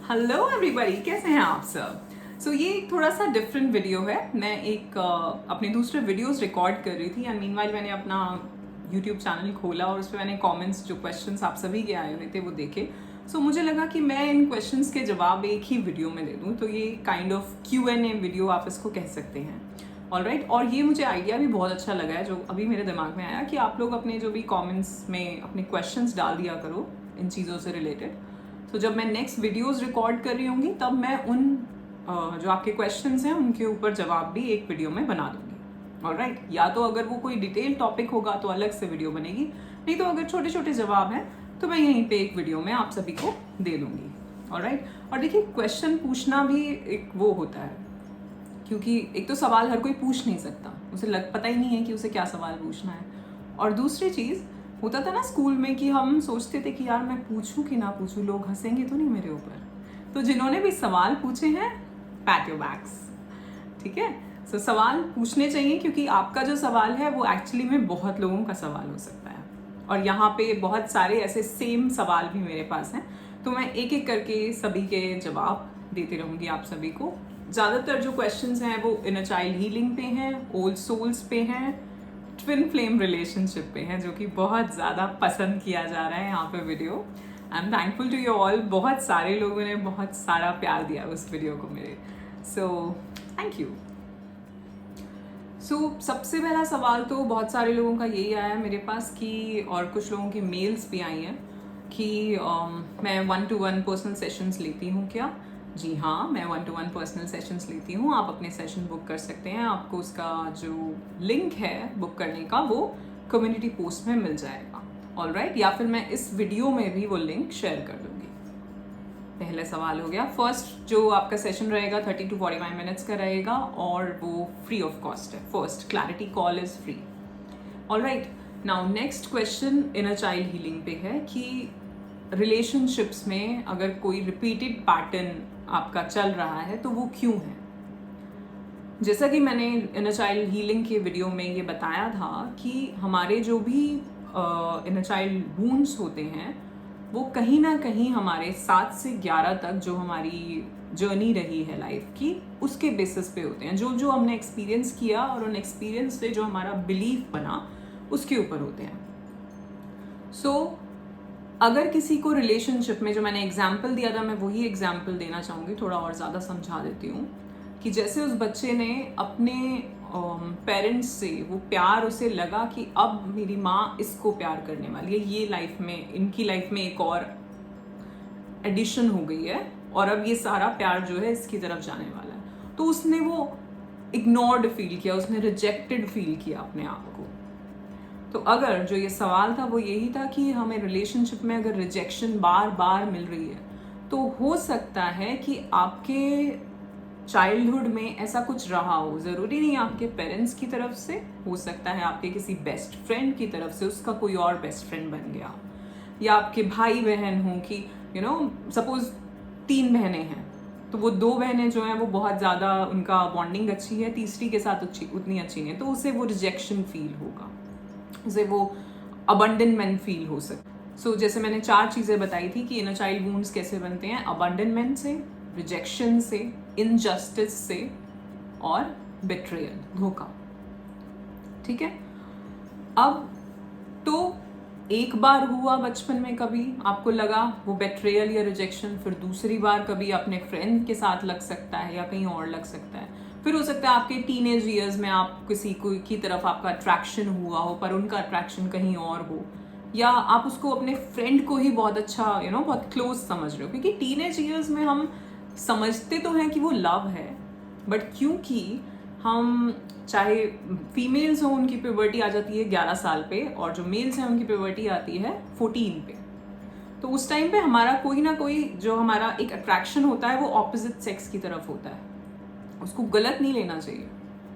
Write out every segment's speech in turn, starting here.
Hello everybody, कैसे हैं आप सब। ये एक थोड़ा सा डिफरेंट वीडियो है। मैं एक अपने दूसरे वीडियोस रिकॉर्ड कर रही थी एंड मीनवाइल मैंने अपना यूट्यूब चैनल खोला और उस पर मैंने कमेंट्स जो क्वेश्चंस आप सभी के आए हुए थे वो देखे। मुझे लगा कि मैं इन क्वेश्चंस के जवाब एक ही वीडियो में दे दूँ। तो ये काइंड ऑफ Q&A वीडियो आप इसको कह सकते हैं। ऑलराइट, और ये मुझे आइडिया भी बहुत अच्छा लगा है जो अभी मेरे दिमाग में आया कि आप लोग अपने जो भी कमेंट्स में अपने क्वेश्चंस डाल दिया करो इन चीज़ों से रिलेटेड। जब मैं नेक्स्ट वीडियोस रिकॉर्ड कर रही होंगी तब मैं उन जो आपके क्वेश्चंस हैं उनके ऊपर जवाब भी एक वीडियो में बना दूंगी। ऑलराइट, या तो अगर वो कोई डिटेल टॉपिक होगा तो अलग से वीडियो बनेगी, नहीं तो अगर छोटे छोटे जवाब हैं तो मैं यहीं पे एक वीडियो में आप सभी को दे दूंगी। ऑलराइट, और देखिए क्वेश्चन पूछना भी एक वो होता है, क्योंकि एक तो सवाल हर कोई पूछ नहीं सकता, उसे पता ही नहीं है कि उसे क्या सवाल पूछना है। और दूसरी चीज़ होता था ना स्कूल में कि हम सोचते थे कि यार मैं पूछूं कि ना पूछूं, लोग हंसेंगे तो नहीं मेरे ऊपर। तो जिन्होंने भी सवाल पूछे हैं, पैट योर बैक्स, ठीक है। सवाल पूछने चाहिए क्योंकि आपका जो सवाल है वो एक्चुअली में बहुत लोगों का सवाल हो सकता है और यहाँ पे बहुत सारे ऐसे सेम सवाल भी मेरे पास हैं। तो मैं एक एक करके सभी के जवाब देती रहूँगी आप सभी को। ज़्यादातर जो क्वेश्चंस हैं वो इनर चाइल्ड हीलिंग पे हैं, ओल्ड सोल्स पे हैं, ट्विन फ्लेम रिलेशनशिप पे हैं, जो कि बहुत ज़्यादा पसंद किया जा रहा है यहाँ पे video. I am thankful to you all, बहुत सारे लोगों ने बहुत सारा प्यार दिया उस वीडियो को मेरे। Thank you. सबसे पहला सवाल तो बहुत सारे लोगों का यही आया मेरे पास कि, और कुछ लोगों की मेल्स भी आई हैं कि मैं 1-to-1 पर्सनल सेशंस लेती हूँ क्या। जी हाँ, मैं 1-to-1 पर्सनल सेशंस लेती हूँ। आप अपने सेशन बुक कर सकते हैं, आपको उसका जो लिंक है बुक करने का वो कम्युनिटी पोस्ट में मिल जाएगा। ऑलराइट, या फिर मैं इस वीडियो में भी वो लिंक शेयर कर दूँगी। पहला सवाल हो गया। फर्स्ट जो आपका सेशन रहेगा 30 to 45 मिनट्स का रहेगा और वो फ्री ऑफ कॉस्ट है। First clarity call is free. Alright, now next question inner child healing पे है कि रिलेशनशिप्स में अगर कोई रिपीटेड पैटर्न आपका चल रहा है तो वो क्यों है। जैसा कि मैंने इनर चाइल्ड हीलिंग के वीडियो में ये बताया था कि हमारे जो भी इनर चाइल्ड वूंड्स होते हैं वो कहीं ना कहीं हमारे 7 से 11 तक जो हमारी जर्नी रही है लाइफ की उसके बेसिस पे होते हैं। जो जो हमने एक्सपीरियंस किया और उन एक्सपीरियंस से जो हमारा बिलीफ बना उसके ऊपर होते हैं। अगर किसी को रिलेशनशिप में, जो मैंने एग्जाम्पल दिया था मैं वही एग्जाम्पल देना चाहूँगी, थोड़ा और ज़्यादा समझा देती हूँ कि जैसे उस बच्चे ने अपने पेरेंट्स से वो प्यार उसे लगा कि अब मेरी माँ इसको प्यार करने वाली है, ये लाइफ में, इनकी लाइफ में एक और एडिशन हो गई है और अब ये सारा प्यार जो है इसकी तरफ जाने वाला है। तो उसने वो इग्नोर्ड फील किया, उसने रिजेक्टेड फील किया अपने आप को। तो अगर जो ये सवाल था वो यही था कि हमें रिलेशनशिप में अगर रिजेक्शन बार बार मिल रही है तो हो सकता है कि आपके चाइल्डहुड में ऐसा कुछ रहा हो। ज़रूरी नहीं आपके पेरेंट्स की तरफ से, हो सकता है आपके किसी बेस्ट फ्रेंड की तरफ से उसका कोई और बेस्ट फ्रेंड बन गया, या आपके भाई बहन हों कि सपोज 3 बहनें हैं तो वो 2 बहनें जो हैं वो बहुत ज़्यादा उनका बॉन्डिंग अच्छी है, तीसरी के साथ उतनी अच्छी नहीं है, तो उसे वो रिजेक्शन फील होगा, उसे वो अबंडनमेंट फील हो सकता। जैसे मैंने 4 चीज़ें बताई थी कि इनर चाइल्ड वुंड्स कैसे बनते हैं, अबंडनमेंट से, रिजेक्शन से, इनजस्टिस से और बिट्रेयल, धोखा। ठीक है, अब तो एक बार हुआ बचपन में, कभी आपको लगा वो बेट्रेयल या रिजेक्शन, फिर दूसरी बार कभी अपने फ्रेंड के साथ लग सकता है या कहीं और लग सकता है, फिर हो सकता है आपके टीनेज ईयर्स में आप किसी को की तरफ आपका अट्रैक्शन हुआ हो पर उनका अट्रैक्शन कहीं और हो, या आप उसको अपने फ्रेंड को ही बहुत अच्छा बहुत क्लोज समझ रहे हो, क्योंकि टीनेज ईयर्स में हम समझते तो हैं कि वो लव है, बट क्योंकि हम, चाहे फीमेल्स हो उनकी प्यूबर्टी आ जाती है 11 साल पे और जो मेल्स हैं उनकी प्यूबर्टी आती है 14 पे, तो उस टाइम पे हमारा कोई ना कोई जो हमारा एक अट्रैक्शन होता है वो ऑपोजिट सेक्स की तरफ होता है। उसको गलत नहीं लेना चाहिए,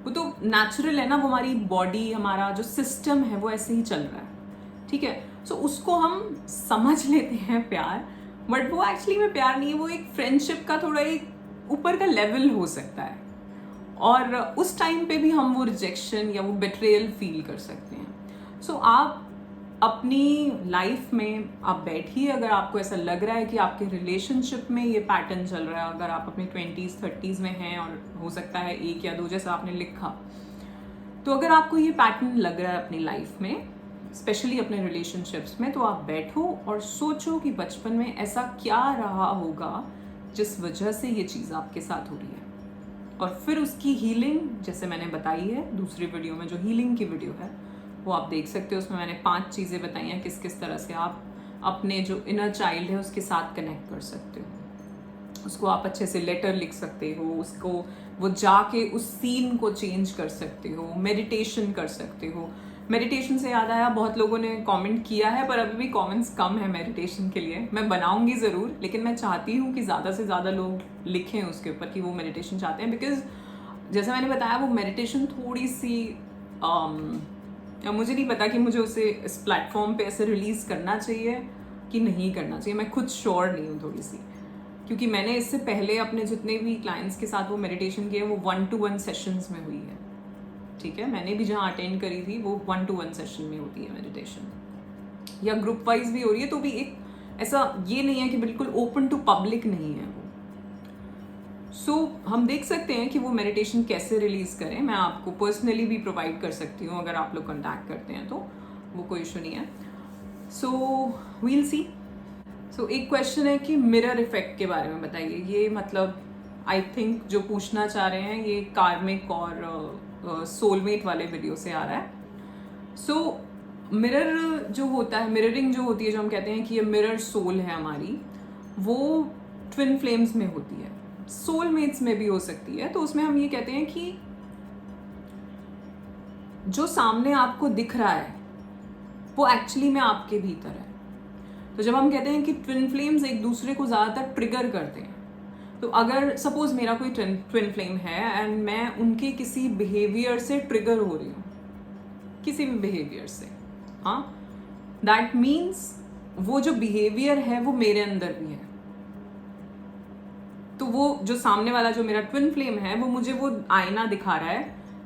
वो तो नेचुरल है ना, वो हमारी बॉडी, हमारा जो सिस्टम है वो ऐसे ही चल रहा है। ठीक है, उसको हम समझ लेते हैं प्यार, बट वो एक्चुअली में प्यार नहीं है, वो एक फ्रेंडशिप का थोड़ा एक ऊपर का लेवल हो सकता है और उस टाइम पे भी हम वो रिजेक्शन या वो बेट्रेयल फील कर सकते हैं। आप अपनी लाइफ में आप बैठिए, अगर आपको ऐसा लग रहा है कि आपके रिलेशनशिप में ये पैटर्न चल रहा है, अगर आप अपने 20s 30s में हैं और हो सकता है 1 या 2 जैसा आपने लिखा, तो अगर आपको ये पैटर्न लग रहा है अपनी लाइफ में, स्पेशली अपने रिलेशनशिप्स में, तो आप बैठो और सोचो कि बचपन में ऐसा क्या रहा होगा जिस वजह से ये चीज़ आपके साथ हो रही है, और फिर उसकी हीलिंग जैसे मैंने बताई है दूसरी वीडियो में, जो हीलिंग की वीडियो है वो आप देख सकते हो। उसमें मैंने 5 चीज़ें बताई हैं किस किस तरह से आप अपने जो इनर चाइल्ड है उसके साथ कनेक्ट कर सकते हो। उसको आप अच्छे से लेटर लिख सकते हो, उसको वो जाके उस सीन को चेंज कर सकते हो, मेडिटेशन कर सकते हो। मेडिटेशन से याद आया, बहुत लोगों ने कमेंट किया है पर अभी भी कमेंट्स कम है मेडिटेशन के लिए। मैं बनाऊंगी ज़रूर, लेकिन मैं चाहती हूँ कि ज़्यादा से ज़्यादा लोग लिखें उसके ऊपर कि वो मेडिटेशन चाहते हैं, बिकॉज जैसा मैंने बताया वो मेडिटेशन थोड़ी सी मुझे नहीं पता कि मुझे उसे इस प्लेटफॉर्म पे ऐसे रिलीज़ करना चाहिए कि नहीं करना चाहिए। मैं खुद श्योर नहीं हूँ थोड़ी सी, क्योंकि मैंने इससे पहले अपने जितने भी क्लाइंट्स के साथ वो मेडिटेशन किए वो 1-to-1 सेशंस में हुई है। ठीक है, मैंने भी जहाँ अटेंड करी थी वो 1-to-1 सेशन में होती है मेडिटेशन, या ग्रुप वाइज भी हो रही है, तो भी एक ऐसा ये नहीं है कि बिल्कुल ओपन टू पब्लिक नहीं है वो। सो हम देख सकते हैं कि वो मेडिटेशन कैसे रिलीज़ करें। मैं आपको पर्सनली भी प्रोवाइड कर सकती हूँ अगर आप लोग कॉन्टैक्ट करते हैं, तो वो कोई इशू नहीं है। सो वील सी। सो एक क्वेश्चन है कि मिरर इफेक्ट के बारे में बताइए। ये मतलब आई थिंक जो पूछना चाह रहे हैं ये कार्मिक और सोलमेट वाले वीडियो से आ रहा है। सो मिरर जो होता है, मिररिंग जो होती है, जो हम कहते हैं कि ये मिरर सोल है हमारी, वो ट्विन फ्लेम्स में होती है, सोलमेट्स में भी हो सकती है। तो उसमें हम ये कहते हैं कि जो सामने आपको दिख रहा है वो एक्चुअली में आपके भीतर है। तो जब हम कहते हैं कि ट्विन फ्लेम्स एक दूसरे को ज़्यादातर ट्रिगर करते हैं, तो अगर सपोज मेरा कोई ट्विन फ्लेम है एंड मैं उनके किसी बिहेवियर से ट्रिगर हो रही हूँ, किसी भी बिहेवियर से, हाँ, दैट मीन्स वो जो बिहेवियर है वो मेरे अंदर भी है। तो वो जो सामने वाला जो मेरा ट्विन फ्लेम है वो मुझे वो आईना दिखा रहा है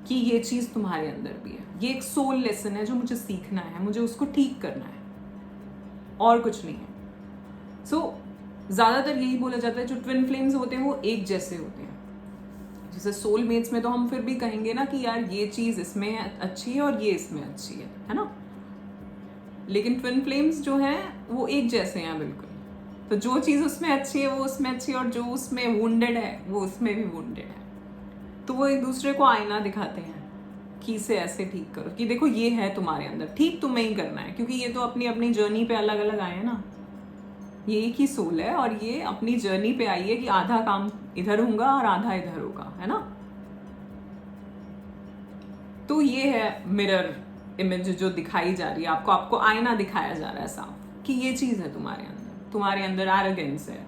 कि ये चीज़ तुम्हारे अंदर भी है। ये एक सोल लेसन है जो मुझे सीखना है, मुझे उसको ठीक करना है, और कुछ नहीं है। सो ज़्यादातर यही बोला जाता है जो ट्विन फ्लेम्स होते हैं वो एक जैसे होते हैं। जैसे सोलमेट्स में तो हम फिर भी कहेंगे ना कि यार ये चीज़ इसमें अच्छी है और ये इसमें अच्छी है ना। लेकिन ट्विन फ्लेम्स जो हैं वो एक जैसे हैं बिल्कुल। तो जो चीज़ उसमें अच्छी है वो उसमें अच्छी है, और जो उसमें वुंडेड है वो उसमें भी वुंडेड है। तो वो एक दूसरे को आईना दिखाते हैं कि इसे ऐसे ठीक करो, कि देखो ये है तुम्हारे अंदर, ठीक तुम्हें ही करना है, क्योंकि ये तो अपनी अपनी जर्नी पे अलग अलग आए हैं ना। ये एक ही सोल है और ये अपनी जर्नी पे आई है कि आधा काम इधर होगा और आधा इधर होगा, है ना। तो ये है मिरर इमेज जो दिखाई जा रही है आपको, आपको आईना दिखाया जा रहा है साफ कि ये चीज़ है तुम्हारे अंदर एरोगेंस है,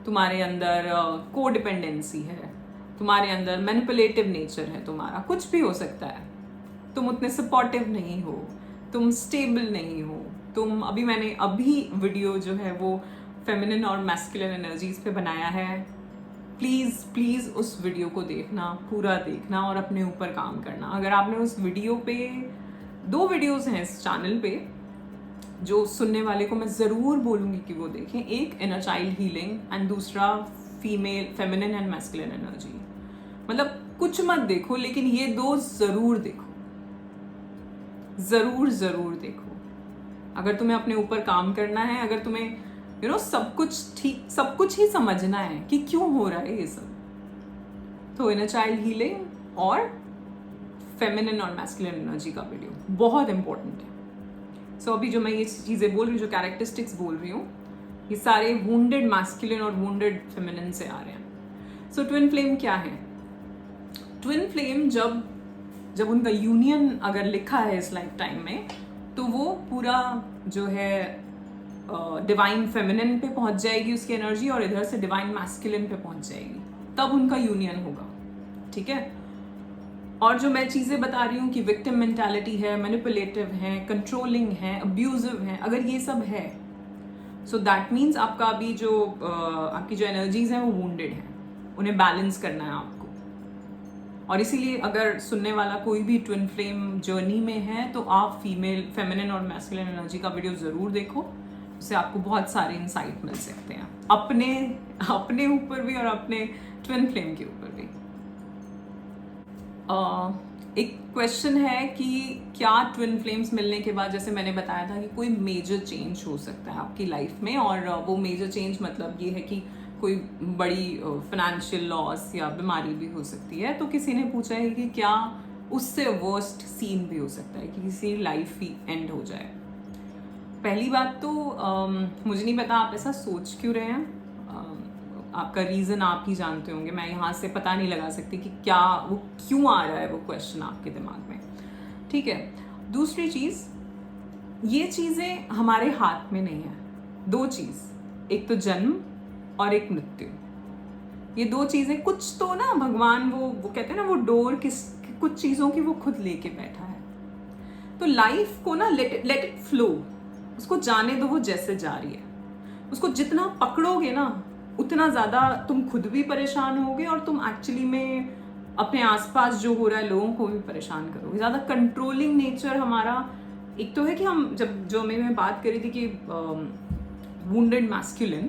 तुम्हारे अंदर कोडिपेंडेंसी है, तुम्हारे अंदर मैनिपुलेटिव नेचर है, तुम्हारा कुछ भी हो सकता है। तुम उतने सपोर्टिव नहीं हो, तुम स्टेबल नहीं हो, मैंने अभी वीडियो जो है वो फेमिनिन और मैस्कुलिन एनर्जीज पे बनाया है। प्लीज़ उस वीडियो को देखना, पूरा देखना और अपने ऊपर काम करना। अगर आपने उस वीडियो पे, 2 वीडियोस हैं इस चैनल पे जो सुनने वाले को मैं ज़रूर बोलूँगी कि वो देखें। एक इनर चाइल्ड हीलिंग एंड दूसरा फेमिनिन एंड मैस्कुलिन एनर्जी। मतलब कुछ मत देखो, लेकिन ये 2 ज़रूर देखो, ज़रूर देखो। अगर तुम्हें अपने ऊपर काम करना है, अगर तुम्हें सब कुछ ही समझना है कि क्यों हो रहा है ये सब, तो इनर चाइल्ड हीलिंग और फेमिनिन और मैस्कुलिन एनर्जी का वीडियो बहुत इंपॉर्टेंट है। सो अभी जो मैं ये चीज़ें बोल रही हूँ, जो कैरेक्टरिस्टिक्स बोल रही हूँ, ये सारे वुंडेड मैस्कुलिन और वुंडेड फेमिनिन से आ रहे हैं। सो ट्विन फ्लेम क्या है? ट्विन फ्लेम जब उनका यूनियन अगर लिखा है इस लाइफ टाइम में, तो वो पूरा जो है डिवाइन फेमिनिन पे पहुंच जाएगी उसकी एनर्जी, और इधर से डिवाइन मैस्कुलिन पे पहुंच जाएगी, तब उनका यूनियन होगा। ठीक है। और जो मैं चीज़ें बता रही हूँ कि विक्टिम मेंटालिटी है, मैनिपुलेटिव है, कंट्रोलिंग है, अब्यूजिव है, अगर ये सब है, सो दैट मीन्स आपका अभी आपकी जो एनर्जीज हैं वो वुंडेड हैं, उन्हें बैलेंस करना है आपको। और इसीलिए अगर सुनने वाला कोई भी ट्विन फ्लेम जर्नी में है तो आप फेमिनिन और मैस्कुलिन एनर्जी का वीडियो ज़रूर देखो, उससे आपको बहुत सारे इंसाइट मिल सकते हैं अपने ऊपर भी और अपने ट्विन फ्लेम के ऊपर भी। एक क्वेश्चन है कि क्या ट्विन फ्लेम्स मिलने के बाद, जैसे मैंने बताया था कि कोई मेजर चेंज हो सकता है आपकी लाइफ में, और वो मेजर चेंज मतलब ये है कि कोई बड़ी फाइनेंशियल लॉस या बीमारी भी हो सकती है। तो किसी ने पूछा है कि क्या उससे वर्स्ट सीन भी हो सकता है कि किसी लाइफ ही एंड हो जाए। पहली बात तो मुझे नहीं पता आप ऐसा सोच क्यों रहे हैं, आपका रीज़न आप ही जानते होंगे, मैं यहाँ से पता नहीं लगा सकती कि क्या वो क्यों आ रहा है वो क्वेश्चन आपके दिमाग में, ठीक है। दूसरी चीज़, ये चीज़ें हमारे हाथ में नहीं है। दो चीज़, एक तो जन्म और एक मृत्यु, ये दो चीज़ें कुछ तो ना भगवान वो कहते हैं ना वो डोर कुछ चीज़ों की वो खुद लेके बैठा है। तो लाइफ को ना लेट इट फ्लो, उसको जाने दो, वो जैसे जा रही है। उसको जितना पकड़ोगे ना उतना ज़्यादा तुम खुद भी परेशान होगे और तुम एक्चुअली में अपने आसपास जो हो रहा है लोगों को भी परेशान करोगे। ज़्यादा कंट्रोलिंग नेचर हमारा, एक तो है कि हम जब जो मैं बात करी थी कि वुंडेड मैस्कुलिन,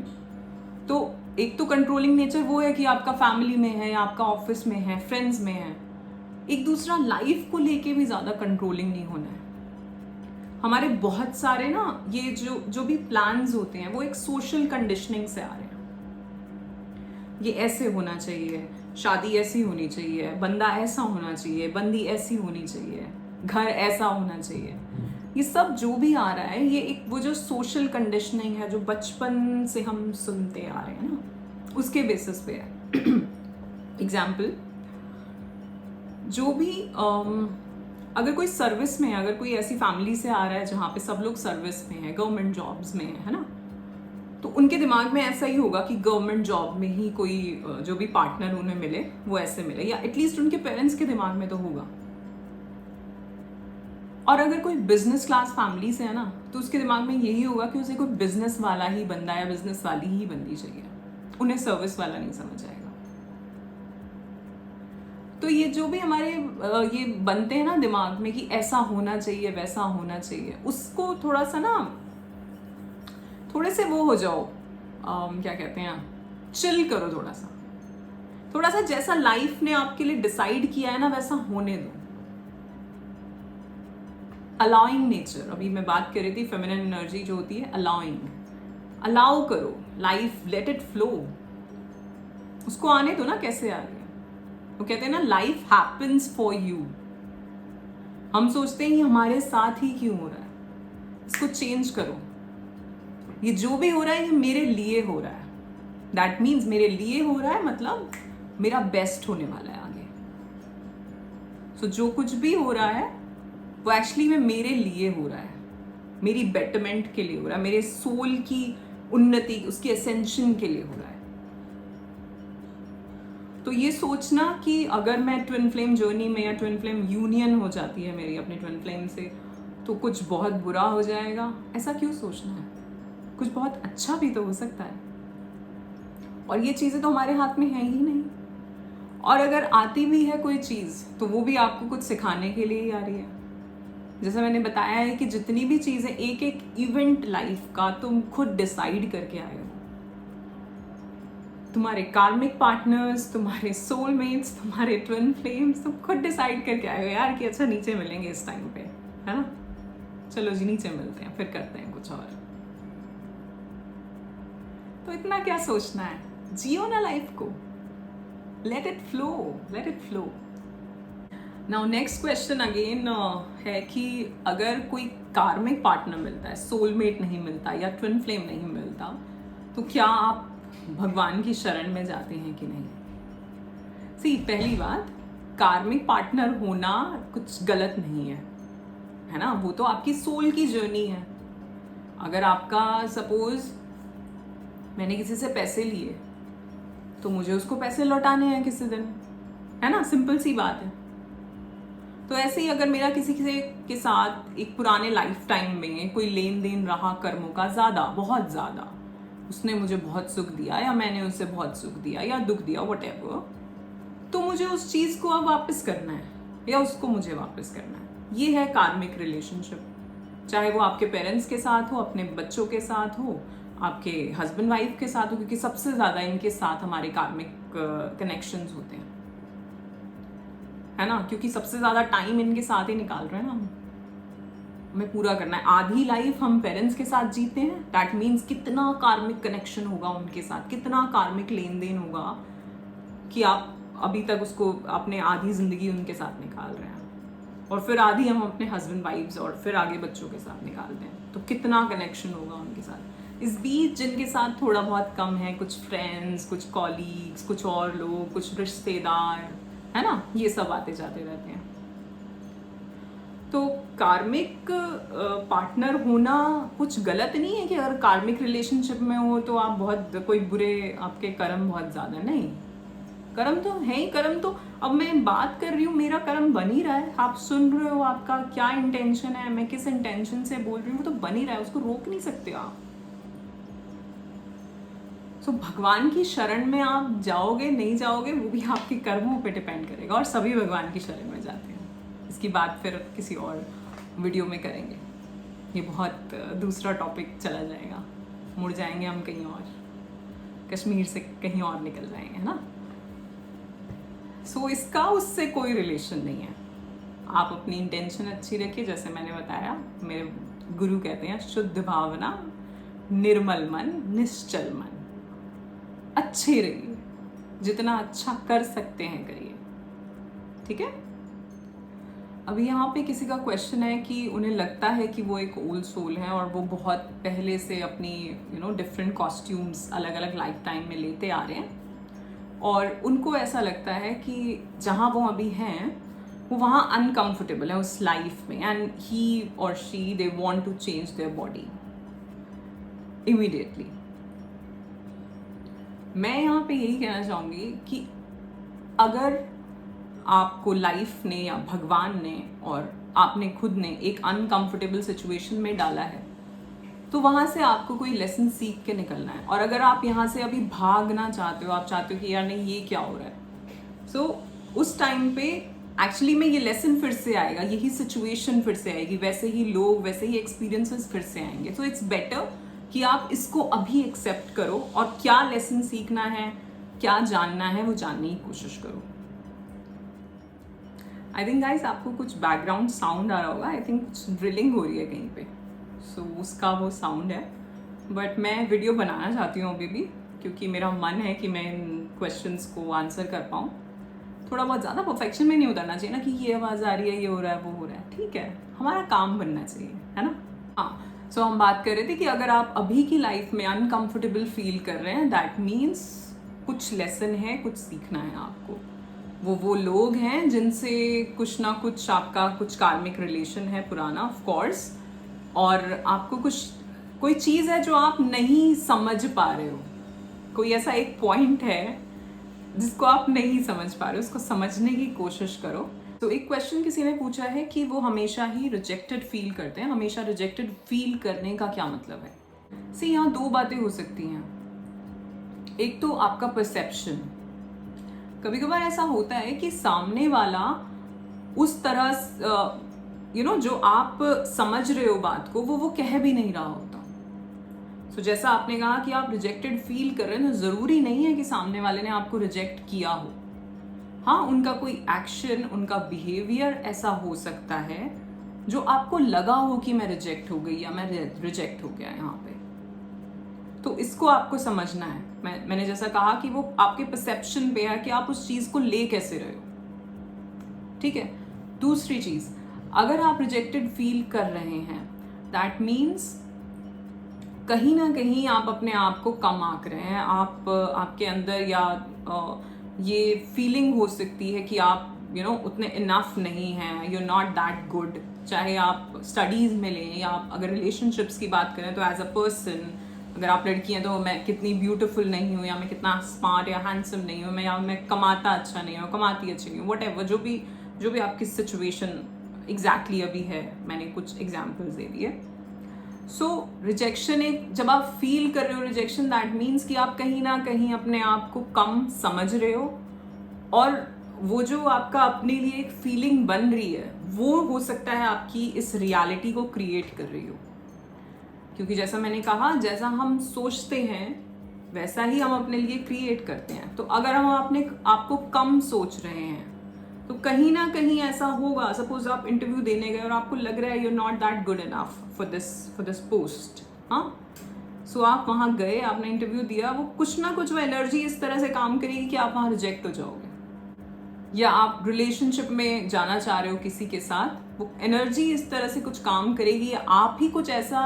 तो एक तो कंट्रोलिंग नेचर वो है कि आपका फैमिली में है, आपका ऑफिस में है, फ्रेंड्स में है। एक दूसरा लाइफ को लेके भी ज़्यादा कंट्रोलिंग नहीं होना है। हमारे बहुत सारे ना ये जो भी प्लान्स होते हैं वो एक सोशल कंडीशनिंग से आ रहे हैं। ये ऐसे होना चाहिए, शादी ऐसी होनी चाहिए, बंदा ऐसा होना चाहिए, बंदी ऐसी होनी चाहिए, घर ऐसा होना चाहिए। ये सब जो भी आ रहा है ये एक वो जो सोशल कंडीशनिंग है जो बचपन से हम सुनते आ रहे हैं ना, उसके बेसिस पे है। एग्जाम्पल, जो भी अगर कोई सर्विस में है, अगर कोई ऐसी फैमिली से आ रहा है जहाँ पे सब लोग सर्विस में है, गवर्नमेंट जॉब्स में है ना, तो उनके दिमाग में ऐसा ही होगा कि गवर्नमेंट जॉब में ही कोई जो भी पार्टनर उन्हें मिले वो ऐसे मिले, या एटलीस्ट उनके पेरेंट्स के दिमाग में तो होगा। और अगर कोई बिजनेस क्लास फैमिली से है ना तो उसके दिमाग में यही होगा कि उसे कोई बिजनेस वाला ही बंदा या बिजनेस वाली ही बंदी चाहिए, उन्हें सर्विस वाला नहीं समझ आएगा। तो ये जो भी हमारे ये बनते हैं ना दिमाग में कि ऐसा होना चाहिए वैसा होना चाहिए, उसको थोड़ा सा ना थोड़े से वो हो जाओ, क्या कहते हैं, चिल करो थोड़ा सा जैसा लाइफ ने आपके लिए डिसाइड किया है ना वैसा होने दो। अलाउइंग नेचर, अभी मैं बात कर रही थी फेमिनिन एनर्जी जो होती है अलाउइंग, अलाउ करो लाइफ, लेट इट फ्लो, उसको आने दो ना कैसे आ रही है। वो कहते हैं ना लाइफ हैपेंस फॉर यू। हम सोचते हैं ये हमारे साथ ही क्यों हो रहा है, इसको चेंज करो। ये जो भी हो रहा है ये मेरे लिए हो रहा है, दैट मीन्स मेरे लिए हो रहा है मतलब मेरा बेस्ट होने वाला है आगे। सो जो कुछ भी हो रहा है वो एक्चुअली में मेरे लिए हो रहा है, मेरी बेटरमेंट के लिए हो रहा है, मेरे सोल की उन्नति, उसकी असेंशन के लिए हो रहा है। तो ये सोचना कि अगर मैं ट्विन फ्लेम जर्नी में या ट्विन फ्लेम यूनियन हो जाती है मेरी अपने ट्विन फ्लेम से तो कुछ बहुत बुरा हो जाएगा, ऐसा क्यों सोचना है। कुछ बहुत अच्छा भी तो हो सकता है, और ये चीज़ें तो हमारे हाथ में है ही नहीं। और अगर आती भी है कोई चीज़ तो वो भी आपको कुछ सिखाने के लिए ही आ रही है। जैसे मैंने बताया है कि जितनी भी चीज़ें, एक एक इवेंट लाइफ का तुम खुद डिसाइड करके आए हो। तुम्हारे कार्मिक पार्टनर्स, तुम्हारे सोलमेट्स, तुम्हारे ट्विन फ्लेम्स, तुम खुद डिसाइड करके आए हो यार कि अच्छा नीचे मिलेंगे इस टाइम पे, है ना, चलो जी नीचे मिलते हैं, फिर करते हैं कुछ और। तो इतना क्या सोचना है, जियो ना लाइफ को, let it flow, let it flow. Now next question again है कि अगर कोई कार्मिक पार्टनर मिलता है, सोलमेट नहीं मिलता या ट्विन फ्लेम नहीं मिलता, तो क्या आप भगवान की शरण में जाते हैं कि नहीं। सी, पहली बात, कार्मिक पार्टनर होना कुछ गलत नहीं है ना, वो तो आपकी सोल की जर्नी है। अगर आपका सपोज मैंने किसी से पैसे लिए तो मुझे उसको पैसे लौटाने हैं किसी दिन, है ना, सिंपल सी बात है। तो ऐसे ही अगर मेरा किसी के साथ एक पुराने लाइफ टाइम में कोई लेन देन रहा कर्मों का ज़्यादा, बहुत ज़्यादा, उसने मुझे बहुत सुख दिया या मैंने उसे बहुत सुख दिया या दुख दिया, व्हाटएवर, तो मुझे उस चीज़ को अब वापस करना है या उसको मुझे वापस करना है। ये है कार्मिक रिलेशनशिप। चाहे वो आपके पेरेंट्स के साथ हो, अपने बच्चों के साथ हो, आपके हस्बैंड वाइफ के साथ हो, क्योंकि सबसे ज़्यादा इनके साथ हमारे कार्मिक कनेक्शंस होते हैं, है ना, क्योंकि सबसे ज़्यादा टाइम इनके साथ ही निकाल रहे हैं ना हम, हमें पूरा करना है। आधी लाइफ हम पेरेंट्स के साथ जीते हैं, दैट मीन्स कितना कार्मिक कनेक्शन होगा उनके साथ, कितना कार्मिक लेन देन होगा कि आप अभी तक उसको अपने आधी ज़िंदगी उनके साथ निकाल रहे हैं, और फिर आधी हम अपने हस्बैंड वाइफ्स और फिर आगे बच्चों के साथ निकालते हैं, तो कितना कनेक्शन होगा उनके साथ। इस बीच जिनके साथ थोड़ा बहुत कम है, कुछ फ्रेंड्स, कुछ कॉलीग्स, कुछ और लोग, कुछ रिश्तेदार, है ना, ये सब आते जाते रहते हैं। तो कार्मिक पार्टनर होना कुछ गलत नहीं है कि अगर कार्मिक रिलेशनशिप में हो तो आप बहुत कोई बुरे, आपके कर्म बहुत ज़्यादा नहीं, कर्म तो है ही। कर्म तो अब मैं बात कर रही हूँ, मेरा कर्म बन ही रहा है, आप सुन रहे हो, आपका क्या इंटेंशन है, मैं किस इंटेंशन से बोल रही हूँ, वो तो बन ही रहा है, उसको रोक नहीं सकते आप। सो भगवान की शरण में आप जाओगे नहीं जाओगे वो भी आपके कर्मों पे डिपेंड करेगा, और सभी भगवान की शरण में जाते हैं। इसकी बात फिर किसी और वीडियो में करेंगे, ये बहुत दूसरा टॉपिक चला जाएगा, मुड़ जाएंगे हम कहीं और, कश्मीर से कहीं और निकल जाएंगे, है ना। सो इसका उससे कोई रिलेशन नहीं है। आप अपनी इंटेंशन अच्छी रखिए, जैसे मैंने बताया, मेरे गुरु कहते हैं शुद्ध भावना, निर्मल मन, निश्चल मन, अच्छे रहिए, जितना अच्छा कर सकते हैं करिए, ठीक है। अभी यहाँ पे किसी का क्वेश्चन है कि उन्हें लगता है कि वो एक ओल्ड सोल है और वो बहुत पहले से अपनी डिफरेंट कॉस्ट्यूम्स अलग अलग लाइफ टाइम में लेते आ रहे हैं, और उनको ऐसा लगता है कि जहाँ वो अभी हैं वो वहाँ अनकंफर्टेबल है उस लाइफ में, एंड ही और she they want to change their body immediately. मैं यहाँ पे यही कहना चाहूँगी कि अगर आपको लाइफ ने या भगवान ने और आपने खुद ने एक अनकंफर्टेबल सिचुएशन में डाला है, तो वहाँ से आपको कोई लेसन सीख के निकलना है। और अगर आप यहाँ से अभी भागना चाहते हो, आप चाहते हो कि यार नहीं ये क्या हो रहा है, सो उस टाइम पे एक्चुअली में ये लेसन फिर से आएगा, यही सिचुएशन फिर से आएगी, वैसे ही लोग, वैसे ही एक्सपीरियंसेस फिर से आएंगे। सो इट्स बेटर कि आप इसको अभी एक्सेप्ट करो, और क्या लेसन सीखना है, क्या जानना है, वो जानने की कोशिश करो। आई थिंक गाइस आपको कुछ बैकग्राउंड साउंड आ रहा होगा, आई थिंक कुछ ड्रिलिंग हो रही है कहीं पे, सो उसका वो साउंड है। बट मैं वीडियो बनाना चाहती हूँ अभी भी, क्योंकि मेरा मन है कि मैं इन क्वेश्चंस को आंसर कर पाऊँ। थोड़ा बहुत ज़्यादा परफेक्शन में नहीं उतरना चाहिए ना कि ये आवाज़ आ रही है, ये हो रहा है, वो हो रहा है, ठीक है, हमारा काम बनना चाहिए, है ना। हाँ, सो हम बात कर रहे थे कि अगर आप अभी की लाइफ में अनकंफर्टेबल फील कर रहे हैं, दैट मीन्स कुछ लेसन है, कुछ सीखना है आपको। वो लोग हैं जिनसे कुछ ना कुछ आपका कुछ कार्मिक रिलेशन है पुराना, ऑफ कोर्स, और आपको कोई चीज़ है जो आप नहीं समझ पा रहे हो, कोई ऐसा एक पॉइंट है जिसको आप नहीं समझ पा रहे हो, उसको समझने की कोशिश करो। तो एक क्वेश्चन किसी ने पूछा है कि वो हमेशा ही रिजेक्टेड फील करते हैं। हमेशा रिजेक्टेड फील करने का क्या मतलब है? सी यहाँ दो बातें हो सकती हैं। एक तो आपका परसेप्शन, कभी कभार ऐसा होता है कि सामने वाला उस तरह जो आप समझ रहे हो बात को, वो कह भी नहीं रहा होता। सो जैसा आपने कहा कि आप रिजेक्टेड फील कर रहे हैं, तो ज़रूरी नहीं है कि सामने वाले ने आपको रिजेक्ट किया हो। हाँ, उनका कोई एक्शन, उनका बिहेवियर ऐसा हो सकता है जो आपको लगा हो कि मैं रिजेक्ट हो गई या मैं रिजेक्ट हो गया यहाँ पे। तो इसको आपको समझना है। मैंने जैसा कहा कि वो आपके परसेप्शन पे है कि आप उस चीज़ को ले कैसे रहे हो, ठीक है। दूसरी चीज़, अगर आप रिजेक्टेड फील कर रहे हैं, दैट मीन्स कहीं ना कहीं आप अपने आप को कम आंक रहे हैं। आपके अंदर या ये फीलिंग हो सकती है कि आप उतने इनफ नहीं हैं, यू नॉट दैट गुड। चाहे आप स्टडीज़ में लें या आप अगर रिलेशनशिप्स की बात करें, तो एज अ पर्सन, अगर आप लड़की हैं तो मैं कितनी ब्यूटीफुल नहीं हूँ, या मैं कितना स्मार्ट या हैंडसम नहीं हूँ, या मैं कमाता अच्छा नहीं हूँ, कमाती अच्छी नहीं हूँ, व्हाटएवर, जो भी आपकी सिचुएशन एग्जैक्टली अभी है, मैंने कुछ एग्जाम्पल्स दे दिए। सो रिजेक्शन जब आप फील कर रहे हो रिजेक्शन, दैट मीन्स कि आप कहीं ना कहीं अपने आप को कम समझ रहे हो, और वो जो आपका अपने लिए एक फीलिंग बन रही है, वो हो सकता है आपकी इस रियलिटी को क्रिएट कर रही हो। क्योंकि जैसा मैंने कहा, जैसा हम सोचते हैं वैसा ही हम अपने लिए क्रिएट करते हैं। तो अगर हम अपने आपको कम सोच रहे हैं तो कहीं ना कहीं ऐसा होगा। सपोज आप इंटरव्यू देने गए और आपको लग रहा है you are not that good enough for this post. हाँ, सो आप वहाँ गए, आपने इंटरव्यू दिया, वो कुछ ना कुछ वो एनर्जी इस तरह से काम करेगी कि आप वहाँ रिजेक्ट हो जाओगे। या आप रिलेशनशिप में जाना चाह रहे हो किसी के साथ, वो एनर्जी इस तरह से कुछ काम करेगी, या आप ही कुछ ऐसा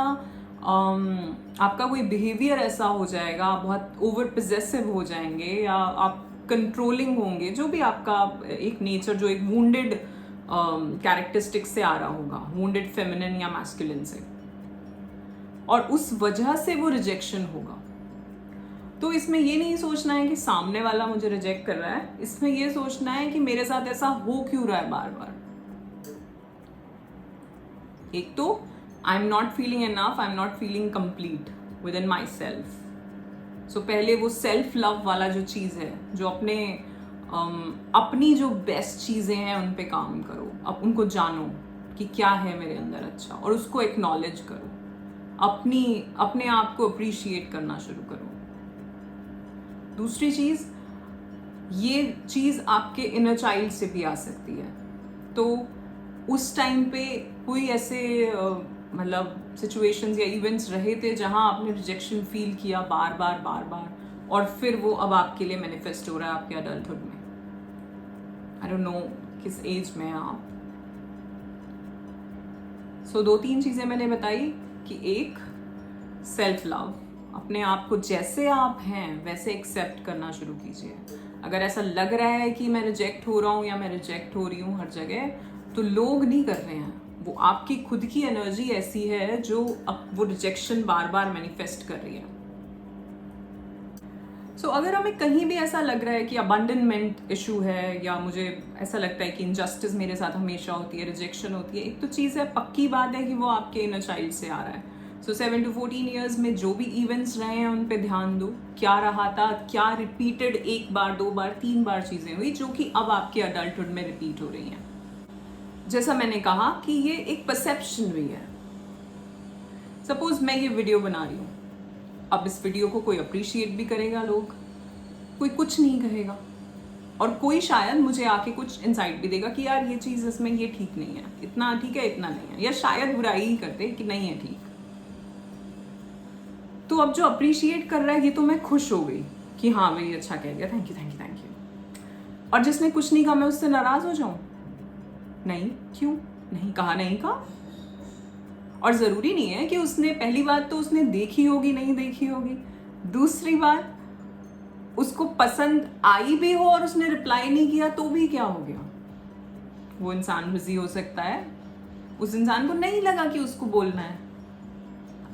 आपका कोई बिहेवियर ऐसा हो जाएगा, आप बहुत ओवर पोजेसिव हो जाएंगे, या आप कंट्रोलिंग होंगे, जो भी आपका एक नेचर जो एक वुंडेड कैरेक्टरिस्टिक से आ रहा होगा, वुंडेड फेमिनिन या मैस्कुलिन से, और उस वजह से वो रिजेक्शन होगा। तो इसमें ये नहीं सोचना है कि सामने वाला मुझे रिजेक्ट कर रहा है, इसमें ये सोचना है कि मेरे साथ ऐसा हो क्यों रहा है बार बार। एक तो I am not feeling enough, I am not feeling complete within myself. So पहले वो सेल्फ लव वाला जो चीज़ है, जो अपनी जो बेस्ट चीज़ें हैं उन पे काम करो, अब उनको जानो कि क्या है मेरे अंदर अच्छा, और उसको एक्नॉलेज करो, अपने आप को अप्रिशिएट करना शुरू करो। दूसरी चीज़, ये चीज़ आपके इनर चाइल्ड से भी आ सकती है। तो उस टाइम पे कोई ऐसे मतलब सिचुएशंस या इवेंट्स रहे थे जहां आपने रिजेक्शन फील किया बार बार, और फिर वो अब आपके लिए मैनिफेस्ट हो रहा है आपके अडल्टहुड में। आई डोंट नो किस एज में हैं आप। सो 2-3 चीज़ें मैंने बताई कि एक, सेल्फ लव, अपने आप को जैसे आप हैं वैसे एक्सेप्ट करना शुरू कीजिए। अगर ऐसा लग रहा है कि मैं रिजेक्ट हो रहा हूँ या मैं रिजेक्ट हो रही हूँ हर जगह, तो लोग नहीं कर रहे हैं, वो आपकी खुद की एनर्जी ऐसी है जो वो रिजेक्शन बार बार मैनिफेस्ट कर रही है। सो अगर हमें कहीं भी ऐसा लग रहा है कि अबंडनमेंट इशू है, या मुझे ऐसा लगता है कि इनजस्टिस मेरे साथ हमेशा होती है, रिजेक्शन होती है, एक तो चीज़ है, पक्की बात है कि वो आपके इनर चाइल्ड से आ रहा है। सो 7 to 14 ईयर्स में जो भी इवेंट्स रहे हैं उन पे ध्यान दो, क्या रहा था, क्या रिपीटेड 1 बार 2 बार 3 बार चीज़ें हुई जो कि अब आपके अडल्टहुड में रिपीट हो रही हैं। जैसा मैंने कहा कि ये एक परसेप्शन भी है। सपोज मैं ये वीडियो बना रही हूँ, अब इस वीडियो को कोई अप्रिशिएट भी करेगा, लोग, कोई कुछ नहीं कहेगा, और कोई शायद मुझे आके कुछ इंसाइट भी देगा कि यार ये चीज़ इसमें ये ठीक नहीं है, इतना ठीक है, इतना नहीं है, या शायद बुराई ही करते कि नहीं है ठीक। तो अब जो अप्रिशिएट कर रहा है, ये तो मैं खुश हो गई कि हाँ भाई अच्छा कह दिया, thank you thank you thank you. और जिसने कुछ नहीं कहा, मैं उससे नाराज हो जाऊं? नहीं, क्यों नहीं कहा, नहीं कहा। और ज़रूरी नहीं है कि उसने, पहली बात तो उसने देखी होगी, नहीं देखी होगी, दूसरी बात उसको पसंद आई भी हो और उसने रिप्लाई नहीं किया तो भी क्या हो गया, वो इंसान बिजी हो सकता है, उस इंसान को नहीं लगा कि उसको बोलना है।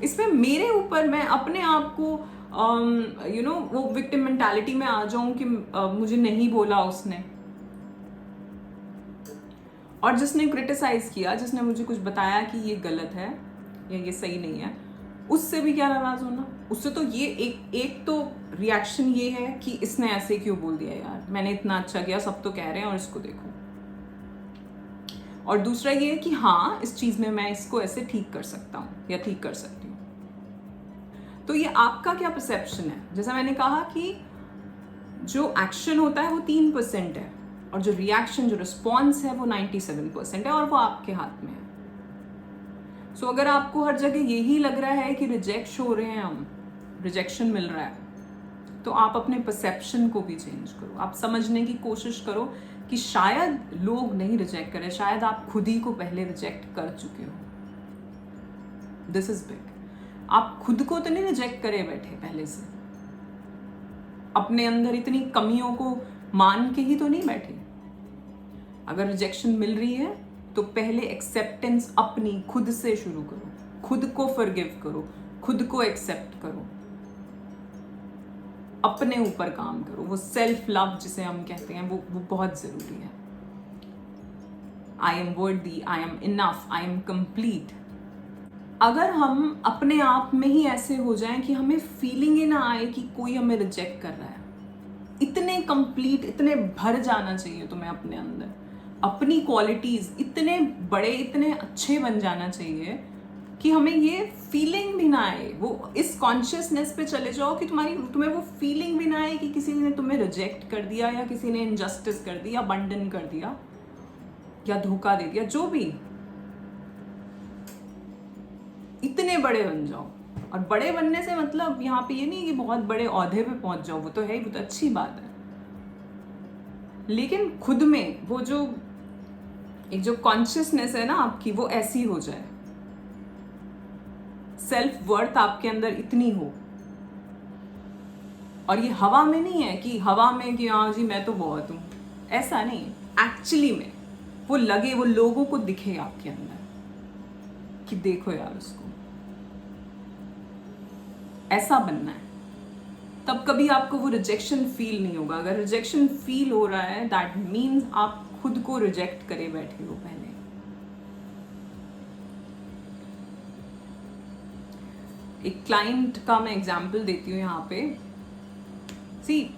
इसमें मेरे ऊपर, मैं अपने आप को वो विक्टिम मेंटालिटी में आ जाऊं कि मुझे नहीं बोला उसने, और जिसने क्रिटिसाइज किया, जिसने मुझे कुछ बताया कि ये गलत है या ये सही नहीं है, उससे भी क्या नाराज होना। उससे तो ये एक तो रिएक्शन ये है कि इसने ऐसे क्यों बोल दिया यार, मैंने इतना अच्छा किया, सब तो कह रहे हैं और इसको देखो। और दूसरा ये है कि हाँ, इस चीज़ में मैं इसको ऐसे ठीक कर सकता हूँ या ठीक कर सकती हूँ। तो ये आपका क्या परसेप्शन है। जैसा मैंने कहा कि जो एक्शन होता है वो 3% है, और जो रिएक्शन, जो रिस्पॉन्स है वो 97% है, और वो आपके हाथ में है। सो अगर आपको हर जगह यही लग रहा है कि रिजेक्ट हो रहे हैं हम, रिजेक्शन मिल रहा है, तो आप अपने परसेप्शन को भी चेंज करो। आप समझने की कोशिश करो कि शायद लोग नहीं रिजेक्ट करें, शायद आप खुद ही को पहले रिजेक्ट कर चुके हो। This is big. आप खुद को तो नहीं रिजेक्ट करे बैठे पहले से, अपने अंदर इतनी कमियों को मान के ही तो नहीं बैठे। अगर रिजेक्शन मिल रही है तो पहले एक्सेप्टेंस अपनी खुद से शुरू करो, खुद को फॉरगिव करो, खुद को एक्सेप्ट करो, अपने ऊपर काम करो। वो सेल्फ लव जिसे हम कहते हैं, वो बहुत जरूरी है। आई एम वर्दी, I am enough, I M complete. अगर हम अपने आप में ही ऐसे हो जाएं कि हमें फीलिंग ही ना आए कि कोई हमें रिजेक्ट कर रहा है, इतने कंप्लीट, इतने भर जाना चाहिए तुम्हें अपने अंदर, अपनी क्वालिटीज इतने बड़े, इतने अच्छे बन जाना चाहिए कि हमें ये फीलिंग भी ना आए, वो इस कॉन्शियसनेस पे चले जाओ कि तुम्हें वो फीलिंग भी ना आए कि किसी ने तुम्हें रिजेक्ट कर दिया, या किसी ने इनजस्टिस कर दिया, अबंडन कर दिया, या धोखा दे दिया, जो भी। इतने बड़े बन जाओ। और बड़े बनने से मतलब यहाँ पे ये नहीं कि बहुत बड़े ओहदे पे पहुंच जाओ, वो तो है ही, वो तो अच्छी बात है, लेकिन खुद में वो जो एक जो कॉन्शियसनेस है ना आपकी, वो ऐसी हो जाए, सेल्फ वर्थ आपके अंदर इतनी हो। और ये हवा में नहीं है कि हवा में कि हाँ जी मैं तो बहुत हूं, ऐसा नहीं, एक्चुअली में वो लगे, वो लोगों को दिखे आपके अंदर कि देखो यार उसको, ऐसा बनना है। तब कभी आपको वो रिजेक्शन फील नहीं होगा। अगर रिजेक्शन फील हो रहा है, दैट मीन्स आप खुद को रिजेक्ट करे बैठे हो पहले। एक क्लाइंट का मैं एग्जांपल देती हूँ यहाँ पे। सी,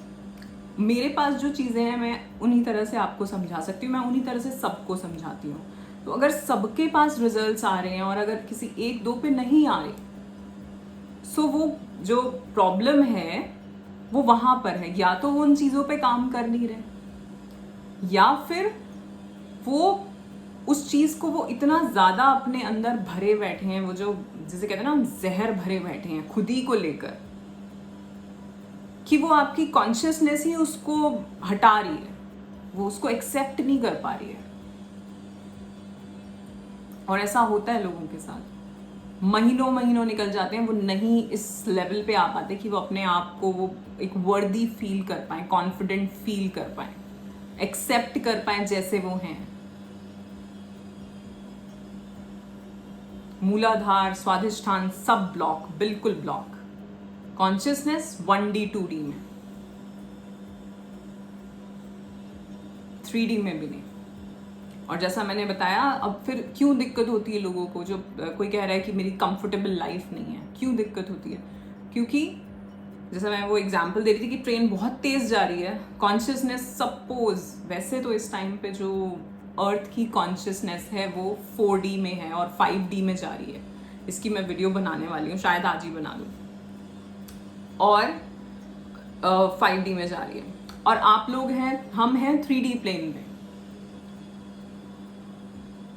मेरे पास जो चीज़ें हैं मैं उन्हीं तरह से आपको समझा सकती हूँ, मैं उन्हीं तरह से सबको समझाती हूँ। तो अगर सबके पास रिजल्ट्स आ रहे हैं और अगर किसी एक दो पे नहीं आ रहे, सो वो जो प्रॉब्लम है वो वहाँ पर है। या तो वो उन चीज़ों पे काम कर नहीं रहे, या फिर वो उस चीज़ को वो इतना ज़्यादा अपने अंदर भरे बैठे हैं, वो जो जिसे कहते हैं ना हम, जहर भरे बैठे हैं खुद ही को लेकर, कि वो आपकी कॉन्शियसनेस ही उसको हटा रही है, वो उसको एक्सेप्ट नहीं कर पा रही है। और ऐसा होता है लोगों के साथ, महीनों महीनों निकल जाते हैं, वो नहीं इस लेवल पे आ पाते कि वो अपने आप को वो एक वर्दी फील कर पाए, कॉन्फिडेंट फील कर पाए, एक्सेप्ट कर पाए जैसे वो हैं। मूलाधार, स्वाधिष्ठान सब ब्लॉक, बिल्कुल ब्लॉक। कॉन्शियसनेस 1D 2D में, 3D में भी नहीं। और जैसा मैंने बताया, अब फिर क्यों दिक्कत होती है लोगों को, जो कोई कह रहा है कि मेरी कंफर्टेबल लाइफ नहीं है, क्यों दिक्कत होती है? क्योंकि जैसा मैं वो एग्जांपल दे रही थी कि ट्रेन बहुत तेज जा रही है, कॉन्शियसनेस सपोज, वैसे तो इस टाइम पे जो अर्थ की कॉन्शियसनेस है वो 4D में है और 5D में जा रही है। इसकी मैं वीडियो बनाने वाली हूँ, शायद आज ही बना दूँ। और 5D में जा रही है, और आप लोग हैं, हम हैं 3D प्लेन में।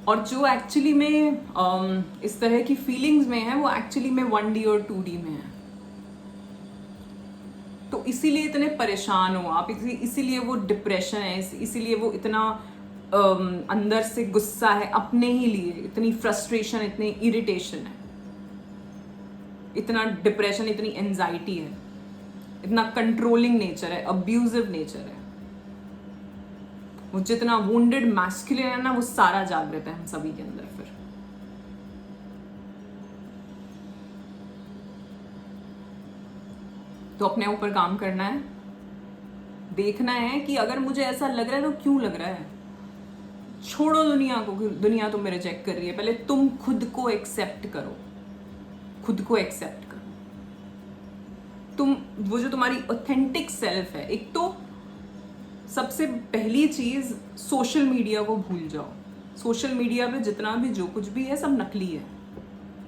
और जो एक्चुअली में इस तरह की फीलिंग्स में है, वो एक्चुअली में 1D और 2D में है। तो इसीलिए इतने परेशान हो आप, इसीलिए वो डिप्रेशन है, इसीलिए वो इतना अंदर से गुस्सा है अपने ही लिए, इतनी फ्रस्ट्रेशन, इतनी इरिटेशन है, इतना डिप्रेशन, इतनी एंजाइटी है, इतना कंट्रोलिंग नेचर है, अब्यूजिव नेचर है। वो जितना वुंडेड मैस्कुलिन है ना, वो सारा जागृत है हम सभी के अंदर। फिर तो अपने ऊपर काम करना है, देखना है कि अगर मुझे ऐसा लग रहा है तो क्यों लग रहा है। छोड़ो दुनिया को, दुनिया तुम्हें रिजेक्ट कर रही है, पहले तुम खुद को एक्सेप्ट करो, खुद को एक्सेप्ट करो। तुम वो जो तुम्हारी ऑथेंटिक सेल्फ है, एक तो सबसे पहली चीज, सोशल मीडिया को भूल जाओ। सोशल मीडिया पे जितना भी जो कुछ भी है सब नकली है,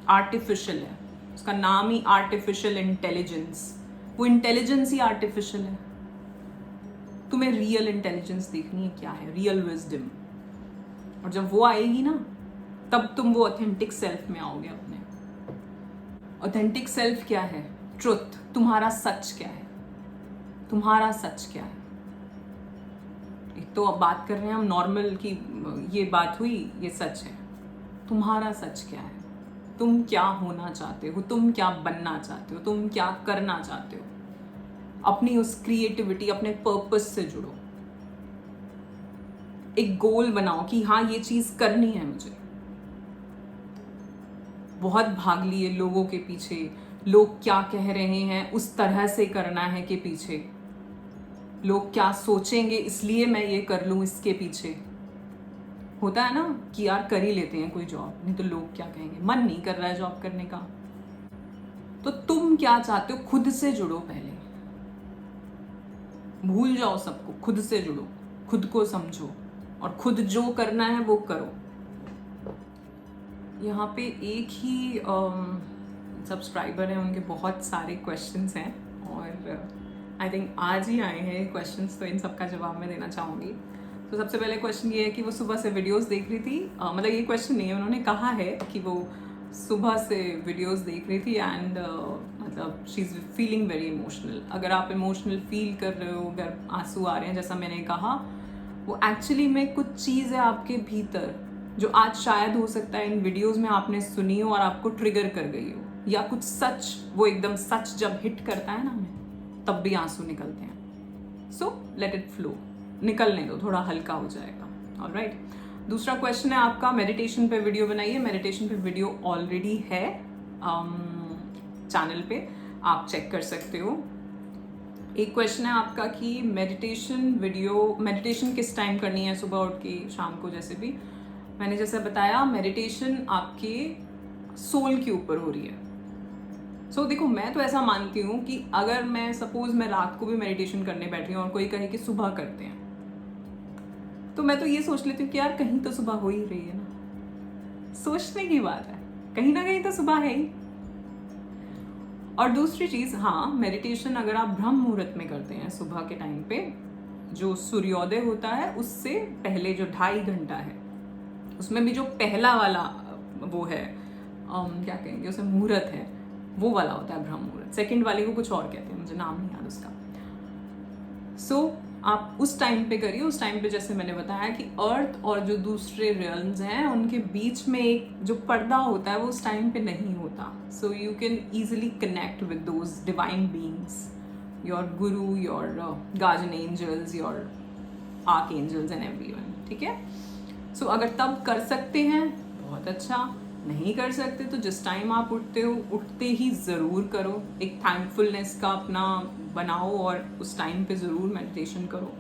आर्टिफिशियल है। उसका नाम ही आर्टिफिशियल इंटेलिजेंस, वो इंटेलिजेंस ही आर्टिफिशियल है। तुम्हें रियल इंटेलिजेंस देखनी है, क्या है रियल विजडम। और जब वो आएगी ना, तब तुम वो ऑथेंटिक सेल्फ में आओगे अपने। ऑथेंटिक सेल्फ क्या है? ट्रुथ, तुम्हारा सच क्या है, तुम्हारा सच क्या है। एक तो अब बात कर रहे हैं हम नॉर्मल की, ये बात हुई, ये सच है। तुम्हारा सच क्या है? तुम क्या होना चाहते हो, तुम क्या बनना चाहते हो, तुम क्या करना चाहते हो। अपनी उस क्रिएटिविटी, अपने पर्पस से जुड़ो। एक गोल बनाओ कि हाँ ये चीज करनी है मुझे। बहुत भाग लिए लोगों के पीछे, लोग क्या कह रहे हैं उस तरह से करना है के पीछे, लोग क्या सोचेंगे इसलिए मैं ये कर लूं इसके पीछे। होता है ना कि यार कर ही लेते हैं कोई जॉब, नहीं तो लोग क्या कहेंगे, मन नहीं कर रहा है जॉब करने का। तो तुम क्या चाहते हो, खुद से जुड़ो पहले। भूल जाओ सबको, खुद से जुड़ो, खुद को समझो और खुद जो करना है वो करो। यहाँ पे एक ही सब्सक्राइबर हैं, उनके बहुत सारे क्वेश्चंस हैं और आई थिंक आज ही आए हैं क्वेश्चंस, तो इन सब का जवाब मैं देना चाहूँगी। तो सबसे पहले क्वेश्चन ये है कि वो सुबह से वीडियोस देख रही थी, मतलब ये क्वेश्चन नहीं है, उन्होंने कहा है कि वो सुबह से वीडियोस देख रही थी एंड मतलब she is feeling very emotional. अगर आप इमोशनल फील कर रहे हो, अगर आंसू आ रहे हैं जैसा मैंने कहा, वो एक्चुअली में कुछ चीज़ है आपके भीतर जो आज शायद हो सकता है इन वीडियोस में आपने सुनी हो और आपको ट्रिगर कर गई हो, या कुछ सच, वो एकदम सच जब हिट करता है ना हमें, तब भी आंसू निकलते हैं। सो लेट इट फ्लो, निकलने दो, थोड़ा हल्का हो जाएगा। ऑलराइट। दूसरा क्वेश्चन है आपका, मेडिटेशन पे वीडियो बनाइए। मेडिटेशन पे वीडियो ऑलरेडी है चैनल पे, आप चेक कर सकते हो। एक क्वेश्चन है आपका कि मेडिटेशन किस टाइम करनी है, सुबह उठ के, शाम को, जैसे भी। मैंने जैसे बताया, मेडिटेशन आपके सोल के ऊपर हो रही है। सो देखो, मैं तो ऐसा मानती हूँ कि अगर मैं सपोज मैं रात को भी मेडिटेशन करने बैठी हूँ और कोई कहे कि सुबह करते हैं, तो मैं तो ये सोच लेती हूँ कि यार कहीं तो सुबह हो ही रही है ना, सोचने की बात है, कहीं ना कहीं तो सुबह है ही। और दूसरी चीज, हाँ, मेडिटेशन अगर आप ब्रह्म मुहूर्त में करते हैं, सुबह के टाइम पे जो सूर्योदय होता है उससे पहले जो 2.5 घंटा है, उसमें भी जो पहला वाला वो है, क्या कहेंगे उसे, मुहूर्त है, वो वाला होता है ब्रह्म मुहूर्त। सेकंड वाले को कुछ और कहते हैं, मुझे नाम नहीं याद उसका। सो आप उस टाइम पे करिए। उस टाइम पे जैसे मैंने बताया कि अर्थ और जो दूसरे रियल्म्स हैं उनके बीच में एक जो पर्दा होता है वो उस टाइम पे नहीं होता। So you can easily connect with those divine beings, your guru, your guardian angels, your archangels and everyone. ठीक है। सो अगर तब कर सकते हैं बहुत अच्छा, नहीं कर सकते तो जिस टाइम आप उठते हो, उठते ही ज़रूर करो, एक थैंकफुलनेस का अपना बनाओ और उस टाइम पे ज़रूर मेडिटेशन करो।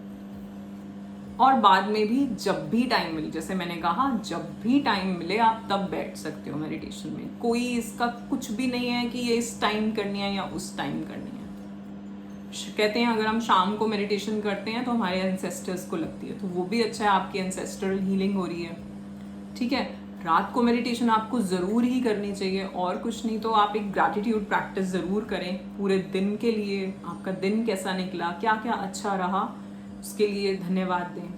और बाद में भी जब भी टाइम मिले, जैसे मैंने कहा, जब भी टाइम मिले आप तब बैठ सकते हो मेडिटेशन में। कोई इसका कुछ भी नहीं है कि ये इस टाइम करनी है या उस टाइम करनी है। कहते हैं अगर हम शाम को मेडिटेशन करते हैं तो हमारे एंसेस्टर्स को लगती है, तो वो भी अच्छा है, आपकी एंसेस्ट्रल हीलिंग हो रही है। ठीक है। रात को मेडिटेशन आपको ज़रूर ही करनी चाहिए, और कुछ नहीं तो आप एक ग्रैटिट्यूड प्रैक्टिस ज़रूर करें पूरे दिन के लिए। आपका दिन कैसा निकला, क्या क्या अच्छा रहा, उसके लिए धन्यवाद दें।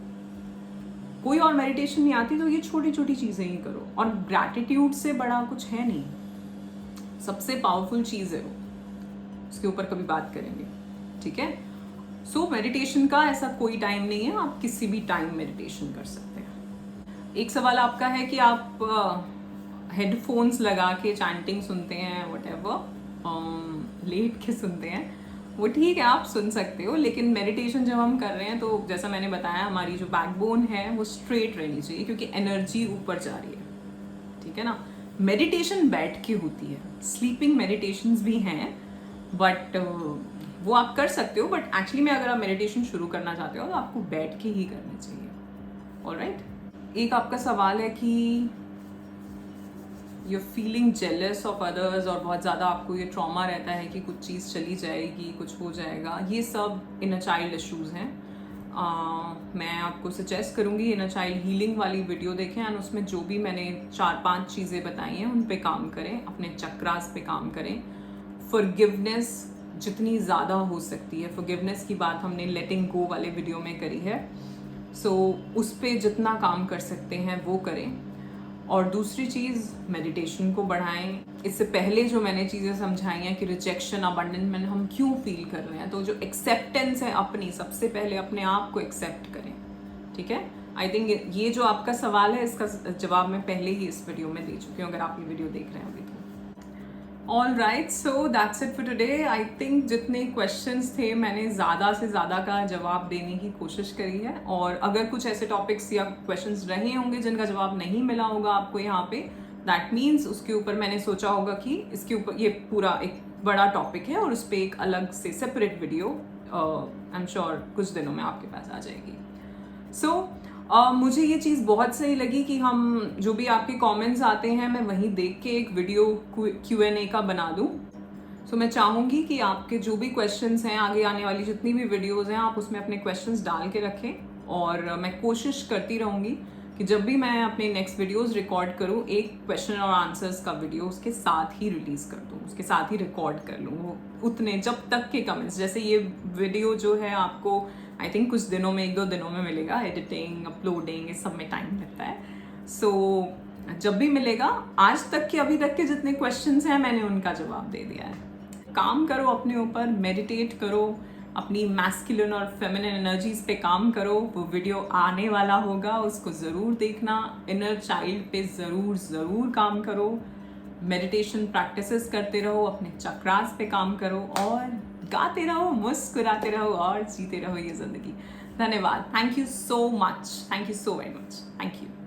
कोई और मेडिटेशन नहीं आती तो ये छोटी छोटी चीज़ें ही करो, और ग्रैटिट्यूड से बड़ा कुछ है नहीं, सबसे पावरफुल चीज़ है वो, उसके ऊपर कभी बात करेंगे। ठीक है। सो मेडिटेशन का ऐसा कोई टाइम नहीं है, आप किसी भी टाइम मेडिटेशन कर सकते हैं। एक सवाल आपका है कि आप हेडफोन्स लगा के चैंटिंग सुनते हैं, व्हाटएवर, लेट के सुनते हैं, वो ठीक है, आप सुन सकते हो, लेकिन मेडिटेशन जब हम कर रहे हैं तो जैसा मैंने बताया, हमारी जो बैकबोन है वो स्ट्रेट रहनी चाहिए, क्योंकि एनर्जी ऊपर जा रही है। ठीक है ना। मेडिटेशन बैठ के होती है, स्लीपिंग मेडिटेशंस भी हैं, बट वो आप कर सकते हो, बट एक्चुअली में अगर आप मेडिटेशन शुरू करना चाहते हो तो आपको बैठ के ही करनी चाहिए। ऑलराइट। एक आपका सवाल है कि you feeling jealous of others, और बहुत ज़्यादा आपको ये ट्रॉमा रहता है कि कुछ चीज़ चली जाएगी, कुछ हो जाएगा। ये सब इनर चाइल्ड इश्यूज़ हैं। मैं आपको सजेस्ट करूँगी इनर चाइल्ड हीलिंग वाली वीडियो देखें, एंड उसमें जो भी मैंने 4-5 चीज़ें बताई हैं उन पे काम करें, अपने चक्रास पे काम करें। फॉरगिवनेस जितनी ज़्यादा हो सकती है, फॉरगिवनेस की बात हमने लेटिंग गो वाले वीडियो में करी है। सो उस पर जितना काम कर सकते हैं वो करें। और दूसरी चीज़, मेडिटेशन को बढ़ाएं। इससे पहले जो मैंने चीज़ें समझाई हैं कि रिजेक्शन, अबंडनमेंट हम क्यों फील कर रहे हैं, तो जो एक्सेप्टेंस है अपनी, सबसे पहले अपने आप को एक्सेप्ट करें। ठीक है। आई थिंक ये जो आपका सवाल है इसका जवाब मैं पहले ही इस वीडियो में दे चुकी हूँ, अगर आप ये वीडियो देख रहे हैं अभी तो। All right, so that's it for today. I think जितने क्वेश्चंस थे मैंने ज़्यादा से ज़्यादा का जवाब देने की कोशिश करी है, और अगर कुछ ऐसे टॉपिक्स या क्वेश्चंस रहे होंगे जिनका जवाब नहीं मिला होगा आपको यहाँ पे, दैट मीन्स उसके ऊपर मैंने सोचा होगा कि इसके ऊपर ये पूरा एक बड़ा टॉपिक है और उस पर एक अलग से separate video I am sure कुछ दिनों में आपके पास आ जाएगी। सो मुझे ये चीज़ बहुत सही लगी कि हम जो भी आपके कमेंट्स आते हैं मैं वहीं देख के एक वीडियो Q&A का बना दूं, सो मैं चाहूँगी कि आपके जो भी क्वेश्चंस हैं, आगे आने वाली जितनी भी वीडियोस हैं, आप उसमें अपने क्वेश्चंस डाल के रखें और मैं कोशिश करती रहूँगी कि जब भी मैं अपने नेक्स्ट वीडियोस रिकॉर्ड करूँ, एक क्वेश्चन और आंसर्स का वीडियो उसके साथ ही रिलीज़ कर दूँ, उसके साथ ही रिकॉर्ड कर लूँ। वो उतने जब तक के कमेंट्स, जैसे ये वीडियो जो है आपको आई थिंक कुछ दिनों में, 1-2 दिनों में मिलेगा। एडिटिंग, अपलोडिंग, इस सब में टाइम लगता है। सो जब भी मिलेगा, आज तक के, अभी तक के जितने क्वेश्चंस हैं, मैंने उनका जवाब दे दिया है। काम करो अपने ऊपर, मेडिटेट करो, अपनी मैस्कुलिन और फेमिनिन एनर्जीज पे काम करो। वो वीडियो आने वाला होगा, उसको ज़रूर देखना। इनर चाइल्ड पे ज़रूर काम करो। मेडिटेशन प्रैक्टिसेस करते रहो, अपने चक्रास पे काम करो और गाते रहो, मुस्कुराते रहो और जीते रहो ये ज़िंदगी। धन्यवाद। Thank you so much. Thank you so very much. Thank you.